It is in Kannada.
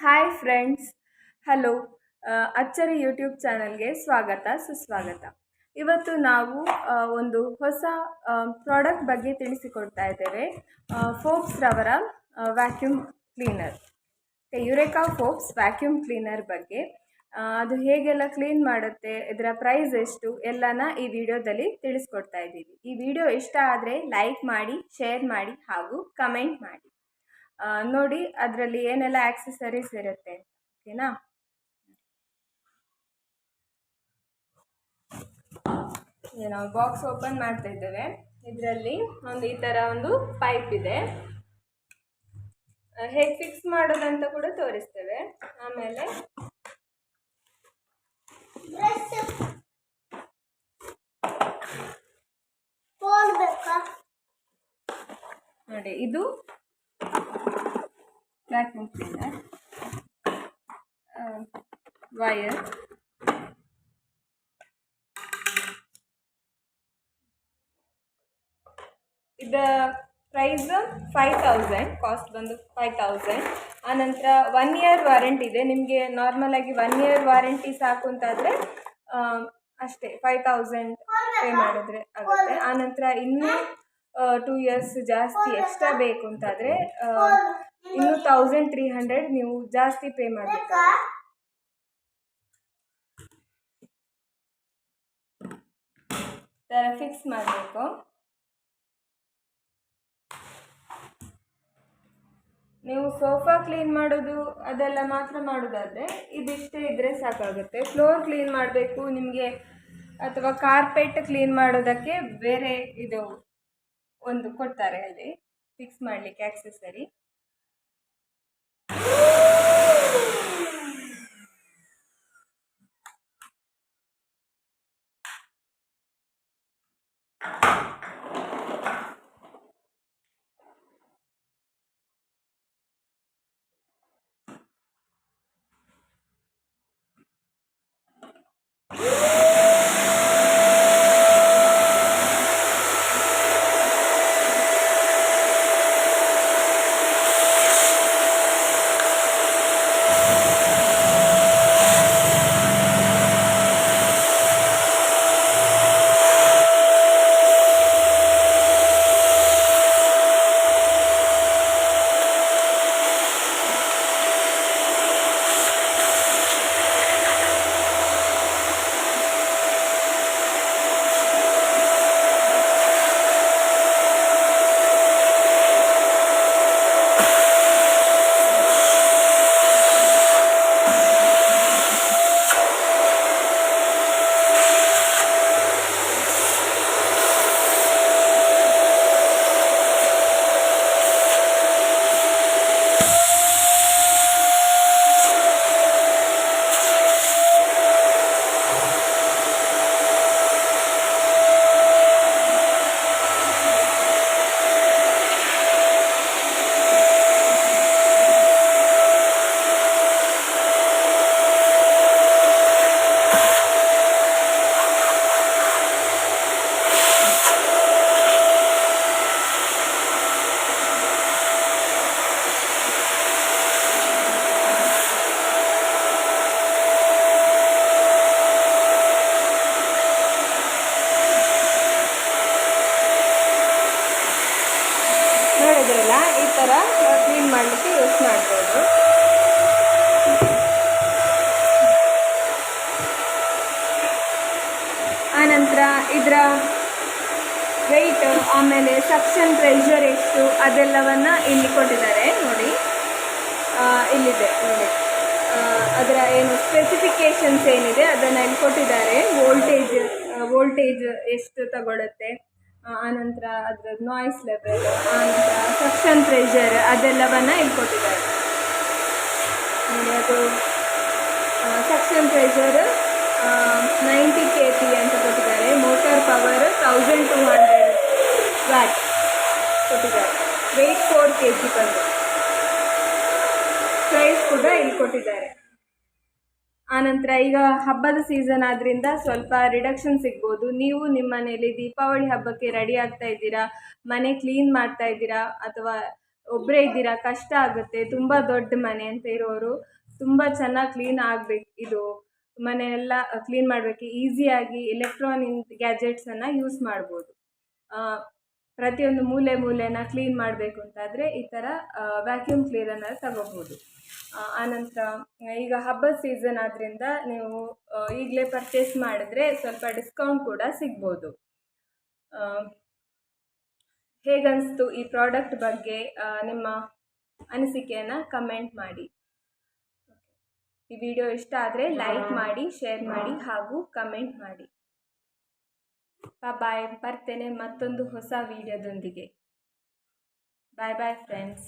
Hi friends, hello. ಅಚ್ಚರಿ ಯೂಟ್ಯೂಬ್ ಚಾನಲ್ಗೆ ಸ್ವಾಗತ ಸುಸ್ವಾಗತ. ಇವತ್ತು ನಾವು ಒಂದು ಹೊಸ ಪ್ರಾಡಕ್ಟ್ ಬಗ್ಗೆ ತಿಳಿಸಿಕೊಡ್ತಾ ಇದ್ದೇವೆ. ಫೋಬ್ಸ್ ರವರ vacuum cleaner, Eureka Forbes vacuum cleaner ಬಗ್ಗೆ. ಅದು ಹೇಗೆಲ್ಲ ಕ್ಲೀನ್ ಮಾಡುತ್ತೆ, ಇದರ ಪ್ರೈಸ್ ಎಷ್ಟು ಎಲ್ಲನ ಈ ವಿಡಿಯೋದಲ್ಲಿ ತಿಳಿಸ್ಕೊಡ್ತಾ ಇದ್ದೀವಿ. ಈ ವಿಡಿಯೋ ಇಷ್ಟ ಆದರೆ ಲೈಕ್ ಮಾಡಿ, ಶೇರ್ ಮಾಡಿ ಹಾಗೂ ಕಮೆಂಟ್ ಮಾಡಿ. ನೋಡಿ ಅದರಲ್ಲಿ ಏನೆಲ್ಲ ಆಕ್ಸೆಸರೀಸ್ ಇರುತ್ತೆ, ಓಕೆನಾ? ನಾವು ಬಾಕ್ಸ್ ಓಪನ್ ಮಾಡ್ತಾ ಇದ್ದೇವೆ. ಇದರಲ್ಲಿ ಈ ಥರ ಒಂದು ಪೈಪ್ ಇದೆ. ಹೇಗೆ ಫಿಕ್ಸ್ ಮಾಡೋದಂತ ಕೂಡ ತೋರಿಸ್ತೇವೆ. ಆಮೇಲೆ ನೋಡಿ, ಇದು ವ್ಯಾಕ್ಯೂಮ್ ಕ್ಲೀನರ್ ವೈರ್. ಇದರ ಪ್ರೈಸ್ 5000, ಕಾಸ್ಟ್ ಬಂದು 5000. ಆನಂತರ 1 ಇಯರ್ ವಾರಂಟಿ ಇದೆ. ನಿಮಗೆ ನಾರ್ಮಲ್ ಆಗಿ 1 ಇಯರ್ ವಾರಂಟಿ ಸಾಕು ಅಂತಾದರೆ ಅಷ್ಟೇ 5000 ಪೇ ಮಾಡಿದ್ರೆ ಆಗುತ್ತೆ. ಆನಂತರ ಇನ್ನೂ 2 ಇಯರ್ಸ್ ಜಾಸ್ತಿ ಎಕ್ಸ್ಟ್ರಾ ಬೇಕು ಅಂತಾದರೆ ಇನ್ನೂ 1300 ನೀವು ಜಾಸ್ತಿ ಪೇ ಮಾಡಬೇಕು. ಥರ ಫಿಕ್ಸ್ ಮಾಡಬೇಕು. ನೀವು ಸೋಫಾ ಕ್ಲೀನ್ ಮಾಡೋದು ಅದೆಲ್ಲ ಮಾತ್ರ ಮಾಡೋದಾದರೆ ಇದಿಷ್ಟೇ ಇದ್ದರೆ ಸಾಕಾಗುತ್ತೆ. ಫ್ಲೋರ್ ಕ್ಲೀನ್ ಮಾಡಬೇಕು ನಿಮಗೆ, ಅಥವಾ ಕಾರ್ಪೆಟ್ ಕ್ಲೀನ್ ಮಾಡೋದಕ್ಕೆ ಬೇರೆ ಇದು ಒಂದು ಕೊಡ್ತಾರೆ ಅಲ್ಲಿ ಫಿಕ್ಸ್ ಮಾಡಲಿಕ್ಕೆ ಆಕ್ಸೆಸರಿ. ನೋಡಿದ್ರಲ್ಲ, ಈ ಥರ ಕ್ಲೀನ್ ಮಾಡಲಿಕ್ಕೆ ಯೂಸ್ ಮಾಡ್ಬೋದು. ಆನಂತರ ಇದರ ವೆಯ್ಟ್, ಆಮೇಲೆ ಸಕ್ಷನ್ ಪ್ರೆಷರ್ ಎಷ್ಟು ಅದೆಲ್ಲವನ್ನು ಇಲ್ಲಿ ಕೊಟ್ಟಿದ್ದಾರೆ ನೋಡಿ. ಇಲ್ಲಿದೆ ನೋಡಿ, ಅದರ ಏನು ಸ್ಪೆಸಿಫಿಕೇಷನ್ಸ್ ಏನಿದೆ ಅದನ್ನು ಇಲ್ಲಿ ಕೊಟ್ಟಿದ್ದಾರೆ. ವೋಲ್ಟೇಜ್ ಎಷ್ಟು ತಗೊಳುತ್ತೆ, ಆನಂತರ ಅದರ ನಾಯ್ಸ್ ಲೆವೆಲ್, ಆನಂತರ ಸಕ್ಷನ್ ಪ್ರೆಷರ್ ಅದೆಲ್ಲವನ್ನು ಇಲ್ಲಿ ಕೊಟ್ಟಿದ್ದಾರೆ ನೋಡಿ. ಅದು ಸಕ್ಷನ್ ಪ್ರೆಷರ್ 90 kP ಅಂತ ಕೊಟ್ಟಿದ್ದಾರೆ. ಮೋಟಾರ್ ಪವರ್ 1200 ವ್ಯಾಟ್ ಕೊಟ್ಟಿದ್ದಾರೆ. ವೆಯ್ಟ್ 4 kg ಬಂದು. ಪ್ರೈಸ್ ಕೂಡ ಇಲ್ಲಿ ಕೊಟ್ಟಿದ್ದಾರೆ. ಆನಂತರ ಈಗ ಹಬ್ಬದ ಸೀಸನ್ ಆದ್ದರಿಂದ ಸ್ವಲ್ಪ ರಿಡಕ್ಷನ್ ಸಿಗ್ಬೋದು. ನೀವು ನಿಮ್ಮ ಮನೇಲಿ ದೀಪಾವಳಿ ಹಬ್ಬಕ್ಕೆ ರೆಡಿ ಆಗ್ತಾ ಇದ್ದೀರಾ, ಮನೆ ಕ್ಲೀನ್ ಮಾಡ್ತಾ ಇದ್ದೀರಾ, ಅಥವಾ ಒಬ್ಬರೇ ಇದ್ದೀರಾ, ಕಷ್ಟ ಆಗುತ್ತೆ, ತುಂಬ ದೊಡ್ಡ ಮನೆ ಅಂತ ಇರೋರು ತುಂಬ ಚೆನ್ನಾಗಿ ಕ್ಲೀನ್ ಆಗಬೇಕು, ಇದು ಮನೆಯೆಲ್ಲ ಕ್ಲೀನ್ ಮಾಡಬೇಕು, ಈಸಿಯಾಗಿ ಎಲೆಕ್ಟ್ರಾನಿಕ್ ಗ್ಯಾಜೆಟ್ಸನ್ನು ಯೂಸ್ ಮಾಡ್ಬೋದು. ಪ್ರತಿಯೊಂದು ಮೂಲೆ ಮೂಲೆನ ಕ್ಲೀನ್ ಮಾಡಬೇಕು ಅಂತಾದರೆ ಈ ಥರ ವ್ಯಾಕ್ಯೂಮ್ ಕ್ಲೀನರನ್ನು ತಗೋಬೋದು. ಆನಂತರ ಈಗ ಹಬ್ಬದ ಸೀಸನ್ ಆದ್ದರಿಂದ ನೀವು ಈಗಲೇ ಪರ್ಚೇಸ್ ಮಾಡಿದ್ರೆ ಸ್ವಲ್ಪ ಡಿಸ್ಕೌಂಟ್ ಕೂಡ ಸಿಗ್ಬೋದು. ಹೇಗನ್ನಿಸ್ತು ಈ ಪ್ರಾಡಕ್ಟ್ ಬಗ್ಗೆ ನಿಮ್ಮ ಅನಿಸಿಕೆಯನ್ನು ಕಮೆಂಟ್ ಮಾಡಿ. ಈ ವಿಡಿಯೋ ಇಷ್ಟ ಆದರೆ ಲೈಕ್ ಮಾಡಿ, ಶೇರ್ ಮಾಡಿ ಹಾಗೂ ಕಮೆಂಟ್ ಮಾಡಿ. ಬಾಯ್, ಬರ್ತೇನೆ ಮತ್ತೊಂದು ಹೊಸ ವಿಡಿಯೋದೊಂದಿಗೆ. ಬಾಯ್ ಬಾಯ್ ಫ್ರೆಂಡ್ಸ್.